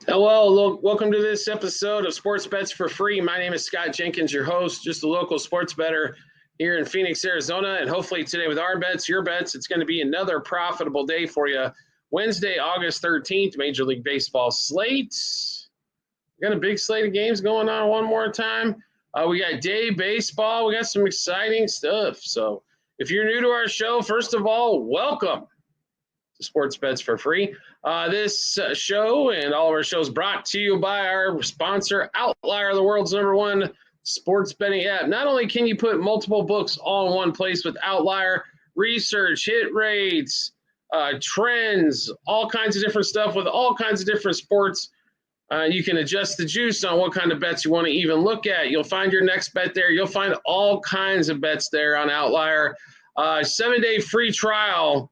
Hello, look, welcome to this episode of Sports Bets for Free. My name is Scott Jenkins, your host, just a local sports bettor here in Phoenix, Arizona. And hopefully today with our bets, your bets, it's going to be another profitable day for you. Wednesday, August 13th, Major League Baseball slate. We got a big slate of games going on one more time. We got day baseball. We got some exciting stuff. So if you're new to our show, first of all, welcome to Sports Bets for Free. This show and all of our shows brought to you by our sponsor, Outlier, the world's #1 sports betting app. Not only can you put multiple books all in one place with Outlier, research, hit rates, trends, all kinds of different stuff with all kinds of different sports. You can adjust the juice on what kind of bets you want to even look at. You'll find your next bet there. You'll find all kinds of bets there on Outlier. 7-day free trial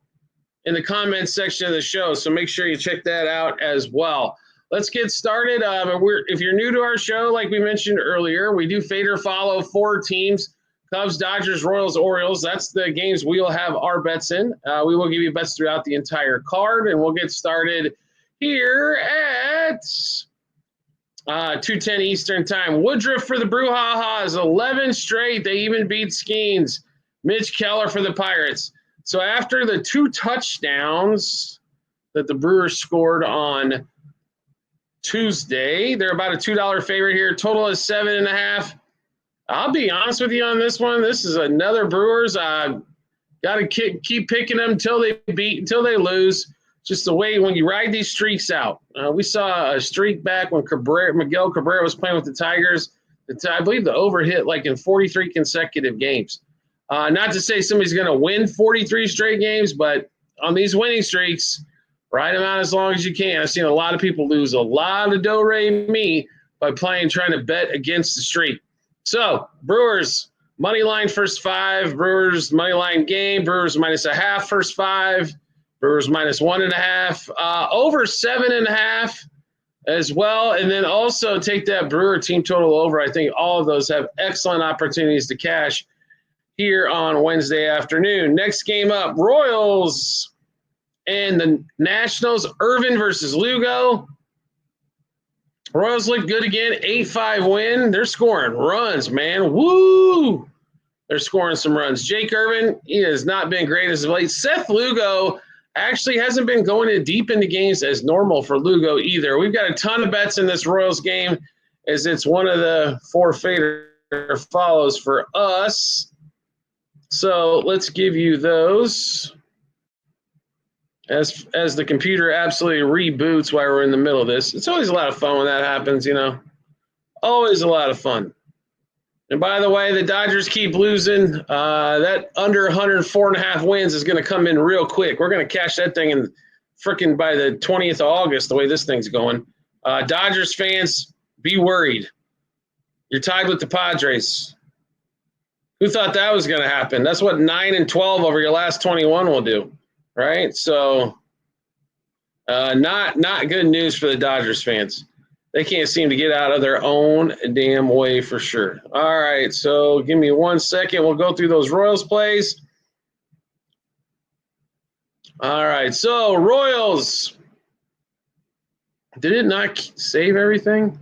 in the comments section of the show, so make sure you check that out as well. Let's get started. If you're new to our show, like we mentioned earlier, we do fade or follow 4 teams: Cubs, Dodgers, Royals, Orioles. That's the games we'll have our bets in. We will give you bets throughout the entire card, and we'll get started here at 2:10 Eastern Time. Woodruff for the Brouhaha's, 11 straight. They even beat Skeens. Mitch Keller for the Pirates. So after the 2 touchdowns that the Brewers scored on Tuesday, they're about a $2 favorite here. Total is 7.5. I'll be honest with you on this one. This is another Brewers. Got to keep picking them until they lose. Just the way when you ride these streaks out. We saw a streak back when Miguel Cabrera was playing with the Tigers. I believe the over hit like in 43 consecutive games. Not to say somebody's going to win 43 straight games, but on these winning streaks, ride them out as long as you can. I've seen a lot of people lose a lot of do-re-mi by trying to bet against the streak. So, Brewers, money line first 5. Brewers, money line game. Brewers -0.5 first 5. Brewers -1.5. Over 7.5 as well. And then also take that Brewer team total over. I think all of those have excellent opportunities to cash here on Wednesday afternoon. Next game up, Royals and the Nationals. Irvin versus Lugo. Royals look good again, 8-5 win. They're scoring runs, man. Woo! They're scoring some runs. Jake Irvin, he has not been great as of late. Seth Lugo actually hasn't been going in deep into games as normal for Lugo either. We've got a ton of bets in this Royals game as it's one of the 4 fader follows for us. So let's give you those as the computer absolutely reboots while we're in the middle of this. It's always a lot of fun when that happens, you know. Always a lot of fun. And by the way, the Dodgers keep losing. That under 104.5 wins is going to come in real quick. We're going to cash that thing in freaking by the 20th of August, the way this thing's going. Dodgers fans, be worried. You're tied with the Padres. Who thought that was going to happen? That's what 9 and 12 over your last 21 will do, right? So not good news for the Dodgers fans. They can't seem to get out of their own damn way for sure. All right, so give me 1 second. We'll go through those Royals plays. All right, so Royals. Did it not save everything?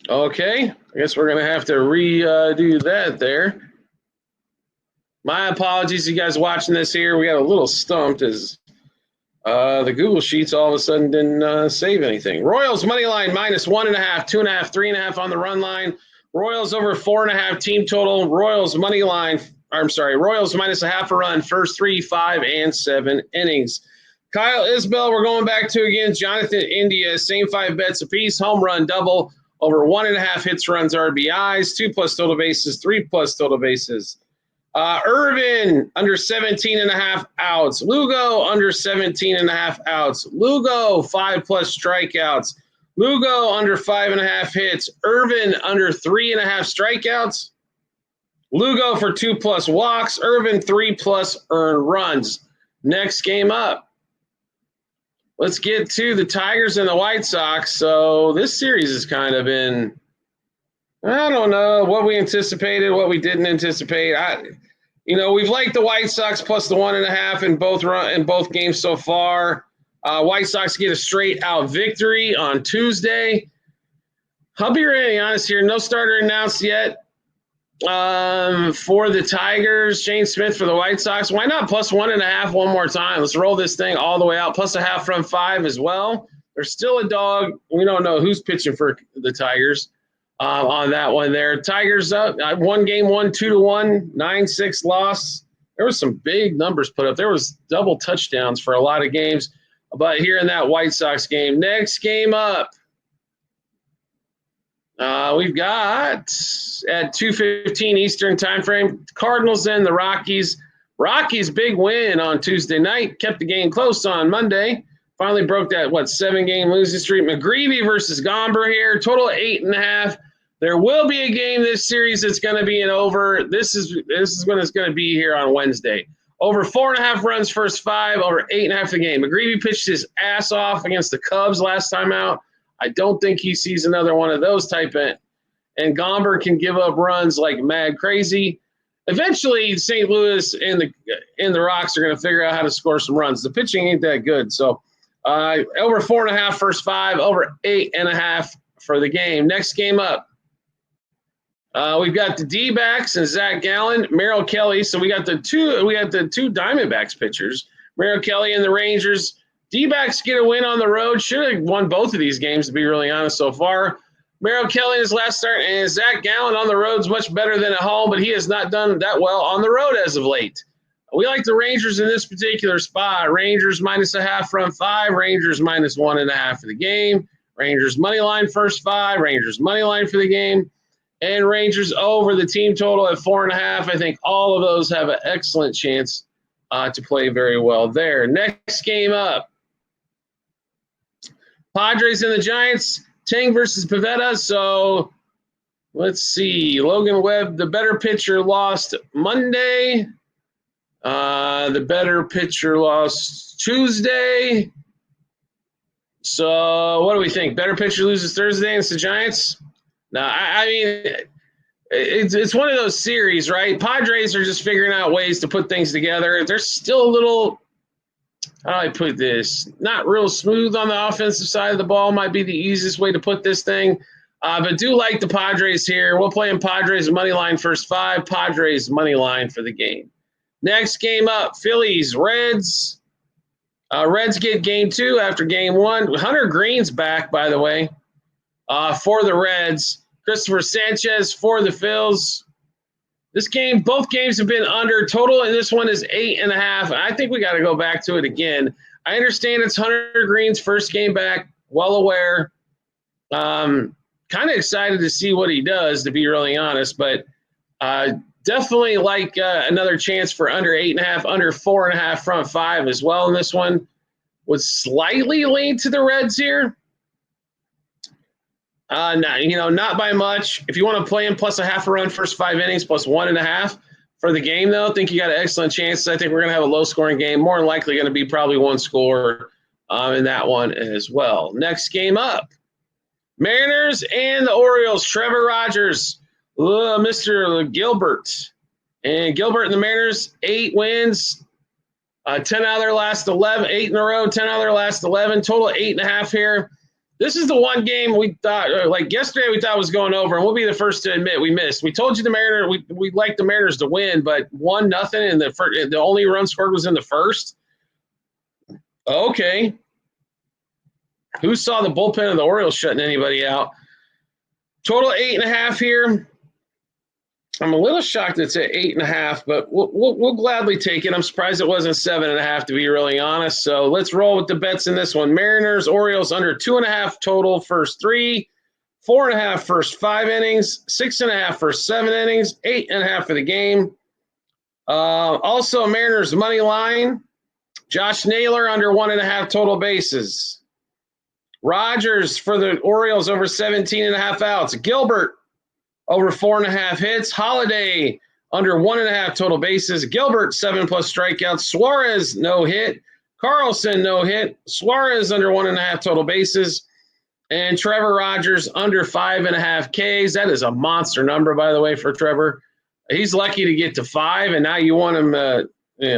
Okay, I guess we're going to have to redo that there. My apologies, you guys watching this here. We got a little stumped as the Google Sheets all of a sudden didn't save anything. Royals money line -1.5, 2.5, 3.5 on the run line. Royals over 4.5 team total. Royals money line. Royals -0.5 a run. First 3, 5, and 7 innings. Kyle Isbell, we're going back to against Jonathan India. Same 5 bets apiece. Home run double. Over 1.5 hits, runs, RBIs. 2+ total bases. 3+ total bases. Irvin, under 17.5 outs. Lugo, under 17.5 outs. Lugo, 5+ strikeouts. Lugo, under 5.5 hits. Irvin, under 3.5 strikeouts. Lugo for 2+ walks. Irvin, 3+ earned runs. Next game up. Let's get to the Tigers and the White Sox. So this series has kind of been, I don't know, what we anticipated, what we didn't anticipate. We've liked the White Sox plus the 1.5 in both games so far. White Sox get a straight out victory on Tuesday. I'll be really honest here. No starter announced yet for the Tigers. Shane Smith for the White Sox. Why not plus 1.5 one more time? Let's roll this thing all the way out. Plus a half from 5 as well. There's still a dog. We don't know who's pitching for the Tigers on that one there. Tigers up. One game, 2-1, 9-6 loss. There was some big numbers put up. There was double touchdowns for a lot of games. But here in that White Sox game. Next game up. We've got at 2:15 Eastern time frame, Cardinals and the Rockies. Rockies big win on Tuesday night. Kept the game close on Monday. Finally broke that 7-game losing streak. McGreevy versus Gomber here. Total 8.5. There will be a game this series that's going to be an over. This is when it's going to be here on Wednesday. Over 4.5 runs first 5. Over 8.5 the game. McGreevy pitched his ass off against the Cubs last time out. I don't think he sees another one of those type of, and Gomber can give up runs like mad crazy. Eventually, St. Louis and the Rocks are going to figure out how to score some runs. The pitching ain't that good. So over 4.5 first 5, over 8.5 for the game. Next game up. We've got the D-backs and Zach Gallen, Merrill Kelly. So we got the two Diamondbacks pitchers, Merrill Kelly and the Rangers. D-backs get a win on the road. Should have won both of these games, to be really honest, so far. Merrill Kelly in his last start, and Zach Gallen on the road is much better than at home, but he has not done that well on the road as of late. We like the Rangers in this particular spot. Rangers minus a half front 5, Rangers minus 1.5 for the game. Rangers money line first 5, Rangers money line for the game, and Rangers over the team total at 4.5. I think all of those have an excellent chance to play very well there. Next game up. Padres and the Giants, Tang versus Pivetta. So let's see. Logan Webb, the better pitcher, lost Monday. The better pitcher lost Tuesday. So what do we think? Better pitcher loses Thursday against the Giants? No, I mean, it's one of those series, right? Padres are just figuring out ways to put things together. They're still a little – how do I put this? Not real smooth on the offensive side of the ball might be the easiest way to put this thing. But do like the Padres here. We'll play in Padres money line first 5. Padres money line for the game. Next game up, Phillies, Reds. Reds get game 2 after game 1. Hunter Green's back, by the way, for the Reds. Christopher Sanchez for the Phils. This game, both games have been under. Total in this one is 8.5. I think we got to go back to it again. I understand it's Hunter Green's first game back. Well aware. Kind of excited to see what he does, to be really honest. But definitely like another chance for under 8.5, under 4.5 front 5 as well in this one. Would slightly lean to the Reds here. Not by much. If you want to play in plus a half a run first 5 innings, plus 1.5 for the game, though, I think you got an excellent chance. I think we're going to have a low-scoring game. More than likely going to be probably one score in that one as well. Next game up, Mariners and the Orioles. Trevor Rogers, Mr. Gilbert. And Gilbert and the Mariners, 8 wins, 10 out of their last 11, 8 in a row, 10 out of their last 11, total 8.5 here. This is the one game we thought, like yesterday, we thought was going over, and we'll be the first to admit we missed. We told you the Mariners, we liked the Mariners to win, but 1-0, and the only run scored was in the first. Okay. Who saw the bullpen of the Orioles shutting anybody out? Total 8.5 here. I'm a little shocked it's at 8.5, but we'll gladly take it. I'm surprised it wasn't 7.5, to be really honest. So let's roll with the bets in this one. Mariners, Orioles under 2.5 total first 3, 4.5 first 5 innings, 6.5 first 7 innings, 8.5 for the game. Also, Mariners money line. Josh Naylor under 1.5 total bases. Rogers for the Orioles over 17.5 outs. Gilbert over 4.5 hits. Holiday under 1.5 total bases. Gilbert 7+ strikeouts. Suarez no hit. Carlson no hit. Suarez under 1.5 total bases. And Trevor Rogers under 5.5 Ks. That is a monster number, by the way, for Trevor. He's lucky to get to 5, and now you want him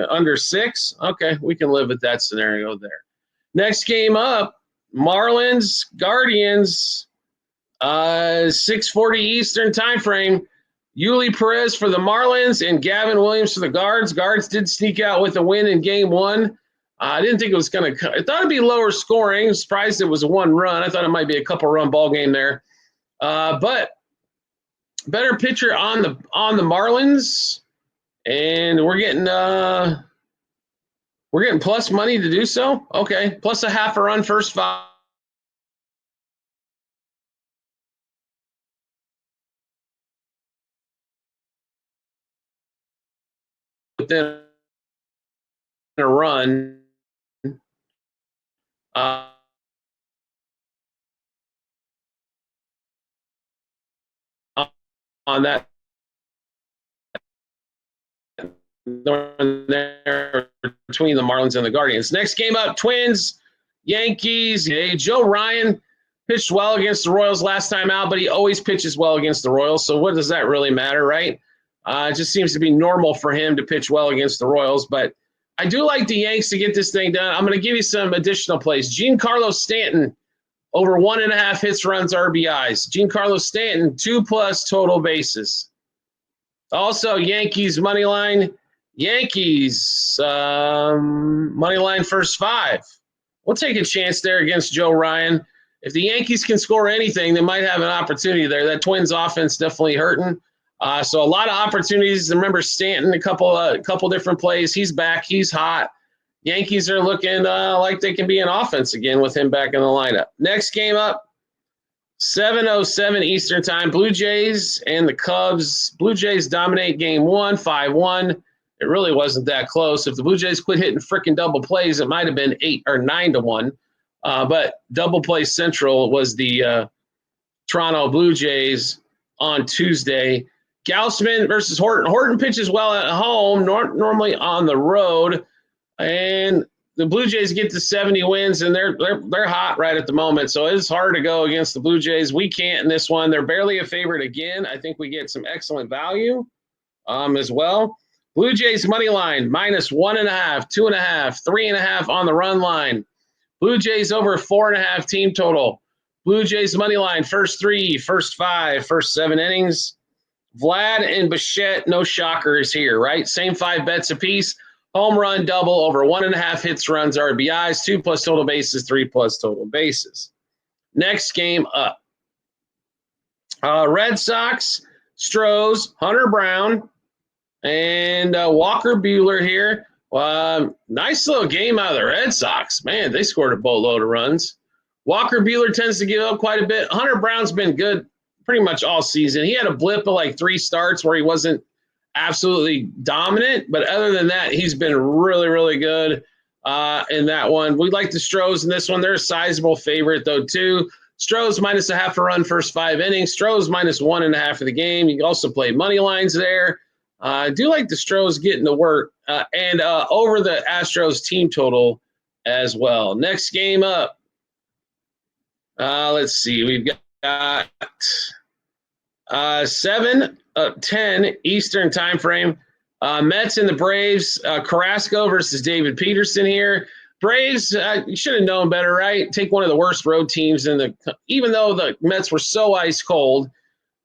under 6. Okay, we can live with that scenario there. Next game up, Marlins Guardians, 6:40 Eastern time frame. Yuli Perez for the Marlins and Gavin Williams for the Guards. Guards did sneak out with a win in game 1. I didn't think it was going to – I thought it'd be lower scoring. Surprised it was a 1 run. I thought it might be a couple-run ball game there. But better pitcher on the Marlins, and we're getting plus money to do so. Okay, plus a half a run first 5. Within a run. On that there between the Marlins and the Guardians. Next game up, Twins, Yankees. Hey, Joe Ryan pitched well against the Royals last time out, but he always pitches well against the Royals. So what does that really matter, right? It just seems to be normal for him to pitch well against the Royals. But I do like the Yanks to get this thing done. I'm going to give you some additional plays. Giancarlo Stanton, over 1.5 hits, runs, RBIs. Giancarlo Stanton, 2+ total bases. Also, Yankees money line. Yankees money line first 5. We'll take a chance there against Joe Ryan. If the Yankees can score anything, they might have an opportunity there. That Twins offense definitely hurting. So a lot of opportunities. Remember Stanton, a couple different plays. He's back. He's hot. Yankees are looking like they can be an offense again with him back in the lineup. Next game up, 7:07 Eastern time. Blue Jays and the Cubs. Blue Jays dominate game 1, 5-1. It really wasn't that close. If the Blue Jays quit hitting freaking double plays, it might have been 8 or 9-1. But double play central was the Toronto Blue Jays on Tuesday. Gausman versus Horton. Horton pitches well at home, normally on the road. And the Blue Jays get to 70 wins, and they're hot right at the moment. So it's hard to go against the Blue Jays. We can't in this one. They're barely a favorite again. I think we get some excellent value as well. Blue Jays money line, -1.5, 2.5, 3.5 on the run line. Blue Jays over 4.5 team total. Blue Jays money line, first 3, first 5, first 7 innings. Vlad and Bichette, no shockers here, right? Same 5 bets apiece. Home run, double, over 1.5 hits, runs, RBIs, 2+ total bases, 3+ total bases. Next game up. Red Sox, Strohs, Hunter Brown, and Walker Buehler here. Nice little game out of the Red Sox. Man, they scored a boatload of runs. Walker Buehler tends to give up quite a bit. Hunter Brown's been good pretty much all season. He had a blip of like 3 starts where he wasn't absolutely dominant, but other than that, he's been really, really good in that one. We like the Strohs in this one. They're a sizable favorite, though, too. Strohs -0.5 a run first 5 innings. Strohs -1.5 for the game. You can also play money lines there. I do like the Strohs getting to work and over the Astros team total as well. Next game up. Let's see. We've got 7:10 Eastern time frame. Mets and the Braves. Carrasco versus David Peterson here. Braves, you should have known better, right? Take one of the worst road teams even though the Mets were so ice cold,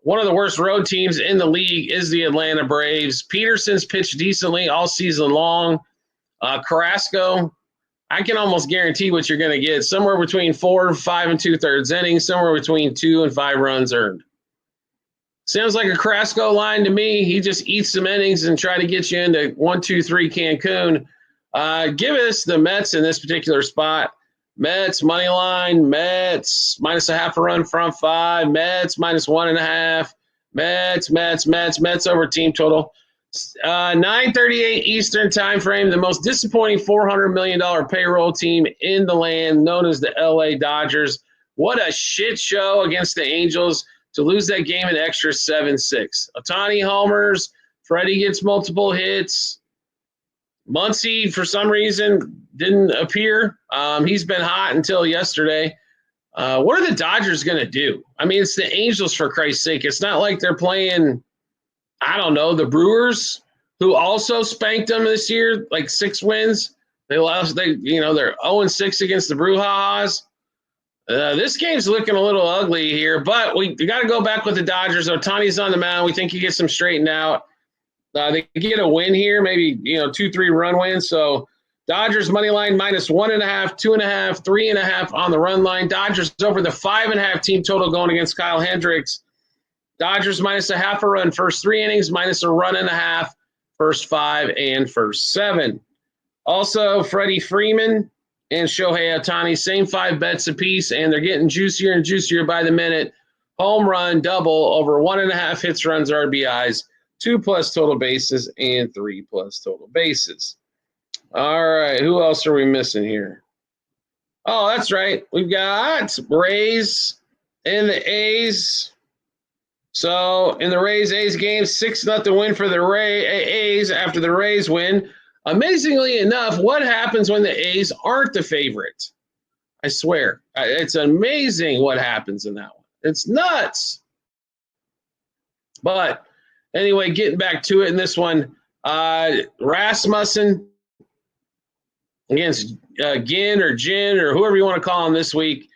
one of the worst road teams in the league is the Atlanta Braves. Peterson's pitched decently all season long. Carrasco, I can almost guarantee what you're going to get. Somewhere between 4, 5 2/3 innings, somewhere between 2 and 5 runs earned. Sounds like a Carrasco line to me. He just eats some innings and try to get you into 1, 2, 3 Cancun. Give us the Mets in this particular spot. Mets money line. Mets -0.5 a run front 5. Mets -1.5. Mets over team total. 9:38 Eastern time frame. The most disappointing $400 million payroll team in the land, known as the LA Dodgers. What a shit show against the Angels to lose that game in extra 7-6. Ohtani homers. Freddie gets multiple hits. Muncy, for some reason, didn't appear. He's been hot until yesterday. What are the Dodgers going to do? I mean, it's the Angels, for Christ's sake. It's not like they're playing I don't know, the Brewers, who also spanked them this year, like 6 wins. They're 0-6 against the Brewhas. This game's looking a little ugly here, but we got to go back with the Dodgers. Ohtani's on the mound. We think he gets them straightened out. They get a win here, maybe 2-3 run win. So Dodgers money line -1.5, 2.5, 3.5 on the run line. Dodgers over the 5.5 team total going against Kyle Hendricks. Dodgers -0.5 run first 3 innings, -1.5 first 5 and first 7. Also, Freddie Freeman and Shohei Ohtani, same 5 bets apiece, and they're getting juicier and juicier by the minute. Home run, double, over 1.5 hits, runs, RBIs, 2+ total bases, and 3+ total bases. All right, who else are we missing here? Oh, that's right. We've got Rays and the A's. So in the Rays-A's game, 6-0 win for the A's after the Rays win. Amazingly enough, what happens when the A's aren't the favorite? I swear. It's amazing what happens in that one. It's nuts. But anyway, getting back to it in this one, Rasmussen against Ginn or Jin or whoever you want to call him this week.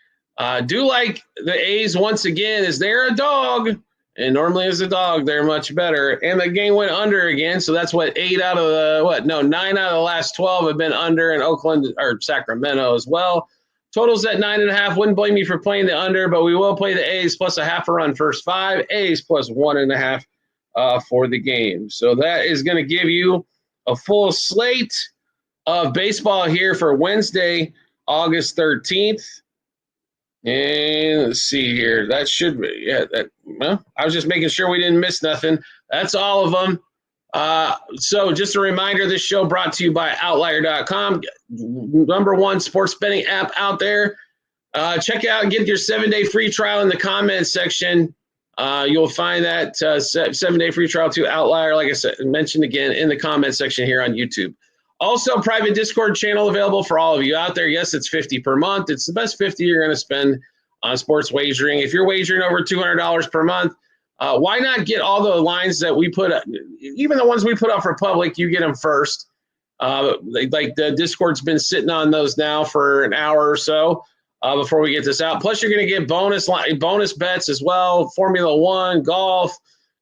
Do like the A's once again, as they're a dog. And normally as a dog, they're much better. And the game went under again. So that's 9 out of the last 12 have been under in Oakland or Sacramento as well. Totals at 9.5. Wouldn't blame you for playing the under, but we will play the A's plus 0.5 run first 5. A's plus 1.5 for the game. So that is going to give you a full slate of baseball here for Wednesday, August 13th. And let's see here. That should be, I was just making sure we didn't miss nothing. That's all of them. So just a reminder, this show brought to you by Outlier.com, #1 sports betting app out there. Check it out and get your 7-day free trial in the comments section. You'll find that 7-day free trial to Outlier, like I said, mentioned again, in the comment section here on YouTube. Also, private Discord channel available for all of you out there. Yes, it's $50 per month. It's the best $50 you're going to spend on sports wagering. If you're wagering over $200 per month, why not get all the lines that we put up, even the ones we put up for public, you get them first. Like the Discord's been sitting on those now for an hour or so before we get this out. Plus, you're going to get bonus bets as well, Formula One, golf,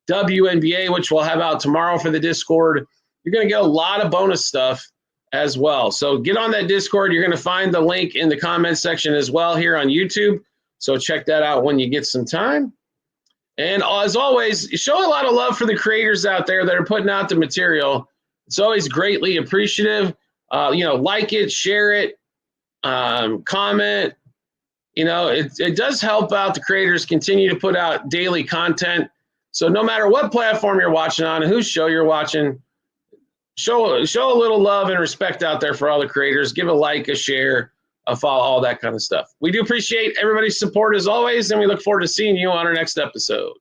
WNBA, which we'll have out tomorrow for the Discord. You're going to get a lot of bonus stuff as well. So get on that Discord. You're going to find the link in the comments section as well here on YouTube. So check that out when you get some time. And as always, show a lot of love for the creators out there that are putting out the material. It's always greatly appreciative. Like it, share it, comment. It does help out the creators continue to put out daily content. So no matter what platform you're watching on and whose show you're watching, show a little love and respect out there for all the creators. Give a like, a share, a follow, all that kind of stuff. We do appreciate everybody's support as always, and we look forward to seeing you on our next episode.